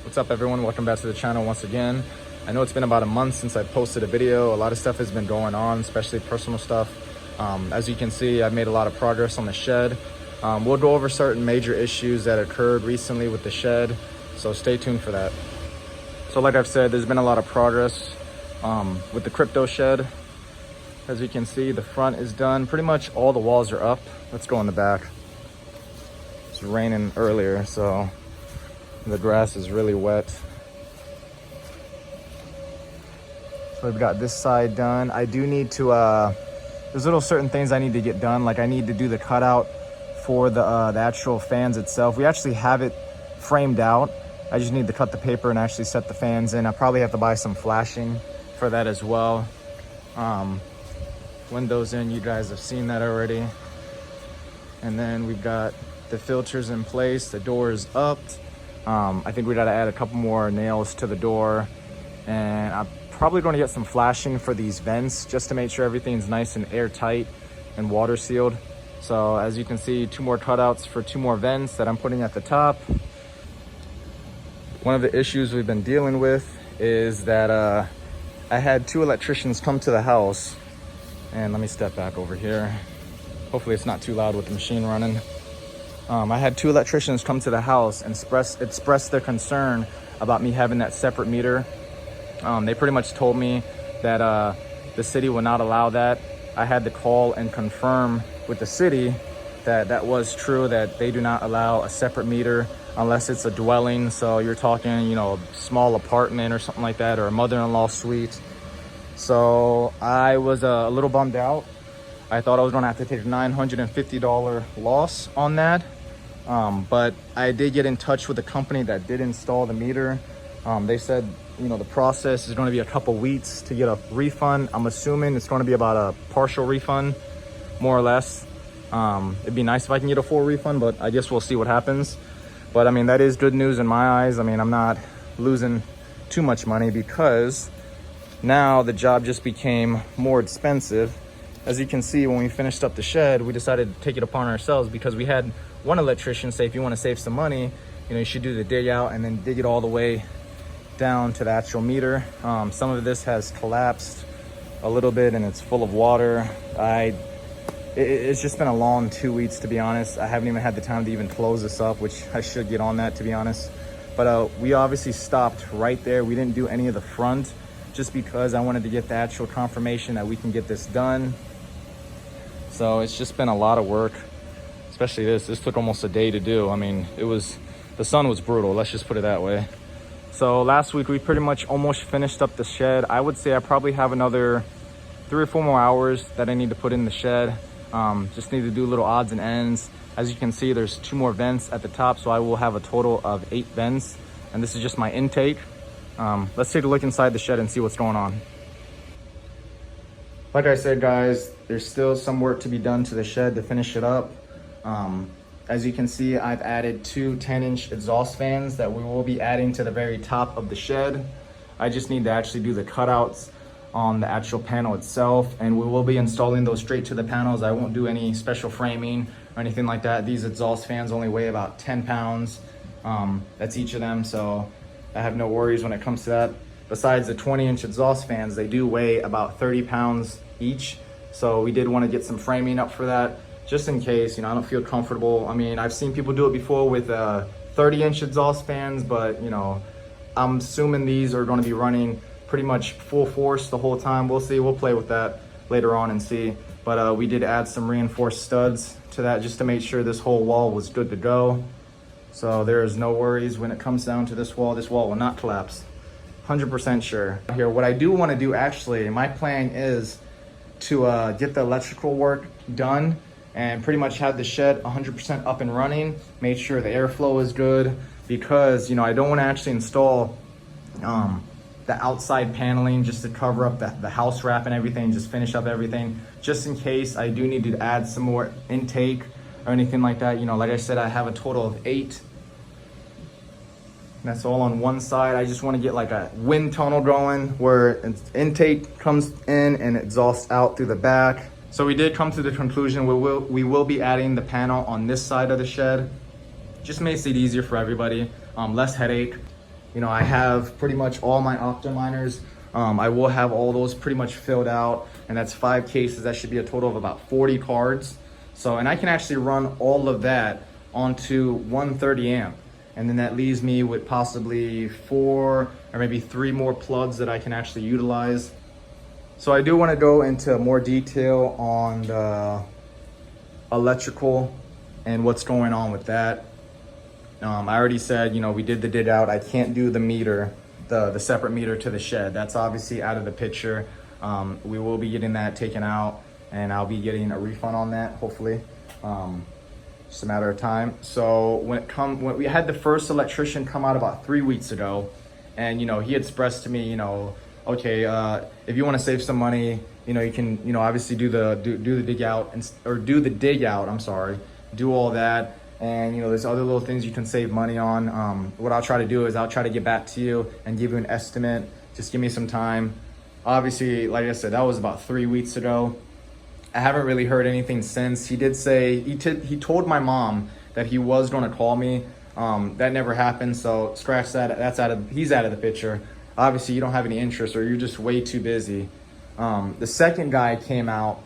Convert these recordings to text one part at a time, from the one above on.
What's up, everyone? Welcome back to the channel once again. I know it's been about a month since I posted a video. A lot of stuff has been going on, especially personal stuff. As you can see, I've made a lot of progress on the shed. We'll go over certain major issues that occurred recently with the shed, so stay tuned for that. So like I've said, there's been a lot of progress with the crypto shed. As you can see, the front is done. Pretty much all the walls are up. Let's go in the back. It's raining earlier, so the grass is really wet. So we've got this side done. I do need to, there's little certain things I need to get done. Like I need to do the cutout for the actual fans itself. We actually have it framed out. I just need to cut the paper and actually set the fans in. I probably have to buy some flashing for that as well. Windows in, you guys have seen that already. And then we've got the filters in place. The door is up. I think we got to add a couple more nails to the door, and I'm probably going to get some flashing for these vents just to make sure everything's nice and airtight and water sealed. So as you can see, 2 more cutouts for 2 more vents that I'm putting at the top. One of the issues we've been dealing with is that I had 2 electricians come to the house, and let me step back over here. Hopefully it's not too loud with the machine running. I had 2 electricians come to the house and express their concern about me having that separate meter. They pretty much told me that the city would not allow that. I had to call and confirm with the city that that was true, that they do not allow a separate meter unless it's a dwelling. So you're talking, you know, a small apartment or something like that, or a mother-in-law suite. So I was a little bummed out. I thought I was gonna have to take a $950 loss on that. But I did get in touch with the company that did install the meter. They said, you know, the process is going to be a couple weeks to get a refund. I'm assuming it's going to be about a partial refund, more or less. It'd be nice if I can get a full refund, but I guess we'll see what happens. But I mean, that is good news in my eyes. I mean, I'm not losing too much money because now the job just became more expensive. As you can see, when we finished up the shed, we decided to take it upon ourselves because we had one electrician say, if you want to save some money, you know, you should do the dig out and then dig it all the way down to the actual meter. Some of this has collapsed a little bit and it's full of water. It's just been a long 2 weeks, to be honest. I haven't even had the time to even close this up, which I should get on that, to be honest. But we obviously stopped right there. We didn't do any of the front just because I wanted to get the actual confirmation that we can get this done. So it's just been a lot of work, especially this. This took almost a day to do. I mean, the sun was brutal, let's just put it that way. So last week we pretty much almost finished up the shed. I would say I probably have another 3 or 4 more hours that I need to put in the shed. Just need to do little odds and ends. As you can see, there's 2 more vents at the top, so I will have a total of 8 vents, and this is just my intake. Let's take a look inside the shed and see what's going on. Like I said, guys, there's still some work to be done to the shed to finish it up. As you can see, I've added 2 10-inch exhaust fans that we will be adding to the very top of the shed. I just need to actually do the cutouts on the actual panel itself, and we will be installing those straight to the panels. I won't do any special framing or anything like that. These exhaust fans only weigh about 10 pounds. That's each of them, so I have no worries when it comes to that. Besides the 20-inch exhaust fans, they do weigh about 30 pounds each. So we did want to get some framing up for that, just in case, you know, I don't feel comfortable. I mean, I've seen people do it before with 30-inch exhaust fans, but, you know, I'm assuming these are going to be running pretty much full force the whole time. We'll see. We'll play with that later on and see. But we did add some reinforced studs to that just to make sure this whole wall was good to go. So there is no worries when it comes down to this wall. This wall will not collapse. 100% sure. Here, what I do want to do, actually, my plan is to get the electrical work done and pretty much have the shed 100% up and running, make sure the airflow is good, because, you know, I don't want to actually install the outside paneling just to cover up the house wrap and everything, just finish up everything, just in case I do need to add some more intake or anything like that. You know, like I said, I have a total of 8. That's all on one side. I just want to get like a wind tunnel going where intake comes in and exhausts out through the back. So we did come to the conclusion we will be adding the panel on this side of the shed. Just makes it easier for everybody, less headache. You know, I have pretty much all my optominers. I will have all those pretty much filled out, and that's 5 cases. That should be a total of about 40 cards. So, and I can actually run all of that onto 130 amp. And then that leaves me with possibly 4 or maybe 3 more plugs that I can actually utilize. So I do want to go into more detail on the electrical and what's going on with that. I already said, you know, we did the dig out. I can't do the meter, the separate meter to the shed. That's obviously out of the picture. We will be getting that taken out, and I'll be getting a refund on that, hopefully. Just a matter of time. So when we had the first electrician come out about 3 weeks ago, and, you know, he expressed to me, you know, okay, if you want to save some money, you know, you can, you know, obviously do the dig out, or do the dig out, I'm sorry, do all that. And, you know, there's other little things you can save money on. What I'll try to do is I'll try to get back to you and give you an estimate. Just give me some time. Obviously, like I said, that was about 3 weeks ago. I haven't really heard anything since. He did say, he told my mom that he was going to call me. That never happened, so scratch that. He's out of the picture. Obviously, you don't have any interest, or you're just way too busy. The second guy came out,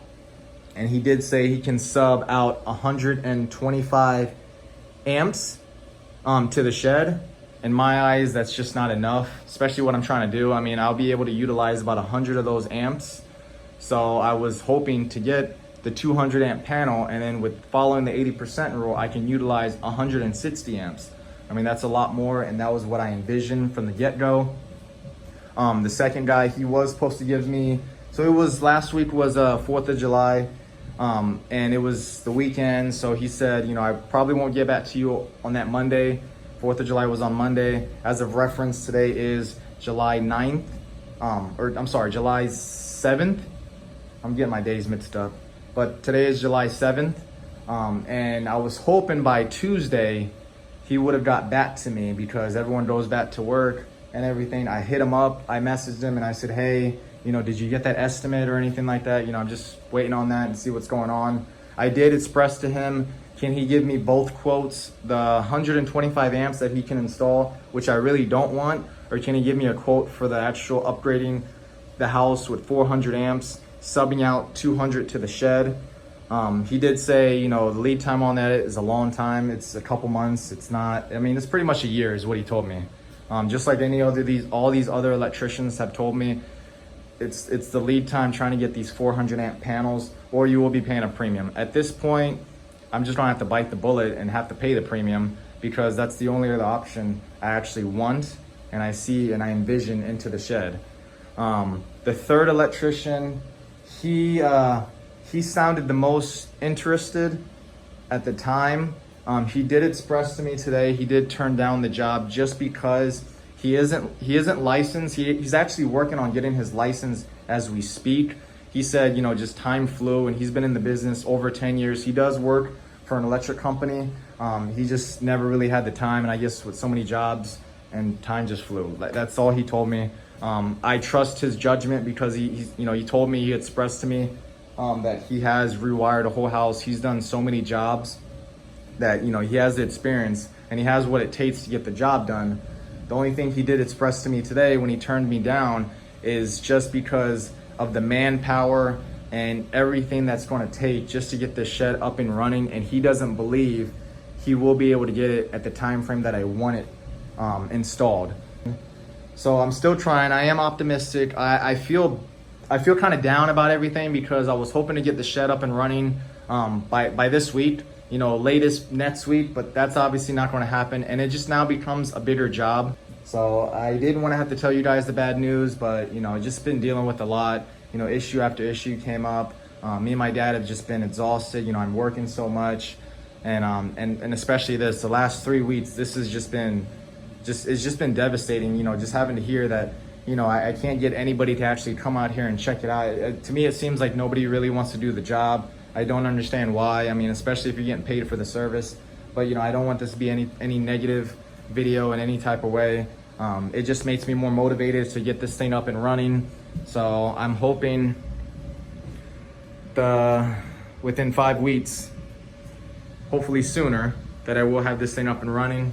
and he did say he can sub out 125 amps to the shed. In my eyes, that's just not enough, especially what I'm trying to do. I mean, I'll be able to utilize about 100 of those amps. So I was hoping to get the 200 amp panel, and then with following the 80% rule, I can utilize 160 amps. I mean, that's a lot more, and that was what I envisioned from the get-go. The second guy, he was supposed to give me, so it was, last week was 4th of July, and it was the weekend, so he said, you know, I probably won't get back to you on that Monday. 4th of July was on Monday. As of reference, today is July 9th, or I'm sorry, July 7th. I'm getting my days mixed up, but today is July 7th, and I was hoping by Tuesday he would have got back to me, because everyone goes back to work and everything. I hit him up, I messaged him, and I said, hey, you know, did you get that estimate or anything like that? You know, I'm just waiting on that and see what's going on. I did express to him, can he give me both quotes, the 125 amps that he can install, which I really don't want, or can he give me a quote for the actual upgrading the house with 400 amps, subbing out 200 to the shed. He did say, you know, the lead time on that is a long time. It's a couple months. It's not, I mean, it's pretty much a year is what he told me. Just like all these other electricians have told me, it's the lead time trying to get these 400 amp panels, or you will be paying a premium. At this point, I'm just gonna have to bite the bullet and have to pay the premium, because that's the only other option I actually want, and I see and I envision into the shed. The third electrician, he sounded the most interested at the time. He did express to me today, he did turn down the job just because he isn't licensed. He's actually working on getting his license as we speak. He said, you know, just time flew, and he's been in the business over 10 years. He does work for an electric company. He just never really had the time, and I guess with so many jobs, and time just flew. That's all he told me. I trust his judgment, because he told me, he expressed to me that he has rewired a whole house. He's done so many jobs that, you know, he has the experience and he has what it takes to get the job done. The only thing he did express to me today when he turned me down is just because of the manpower and everything that's going to take just to get this shed up and running, and he doesn't believe he will be able to get it at the time frame that I want it installed. So I'm still trying. I am optimistic. I feel kind of down about everything, because I was hoping to get the shed up and running by this week, you know, latest next week, but that's obviously not going to happen, and it just now becomes a bigger job. So I didn't want to have to tell you guys the bad news, but, you know, just been dealing with a lot. You know, issue after issue came up. Me and my dad have just been exhausted. You know, I'm working so much, and especially the last 3 weeks, this has just been it's just been devastating. You know, just having to hear that, you know, I can't get anybody to actually come out here and check it out. To me, it seems like nobody really wants to do the job. I don't understand why. I mean, especially if you're getting paid for the service. But, you know, I don't want this to be any negative video in any type of way. It just makes me more motivated to get this thing up and running. So I'm hoping within 5 weeks, hopefully sooner, that I will have this thing up and running.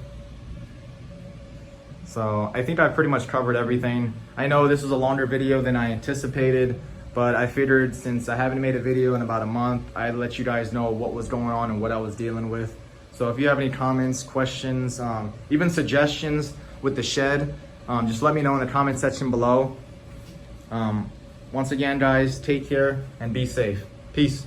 So I think I've pretty much covered everything. I know this was a longer video than I anticipated, but I figured since I haven't made a video in about a month, I'd let you guys know what was going on and what I was dealing with. So if you have any comments, questions, even suggestions with the shed, just let me know in the comment section below. Once again, guys, take care and be safe. Peace.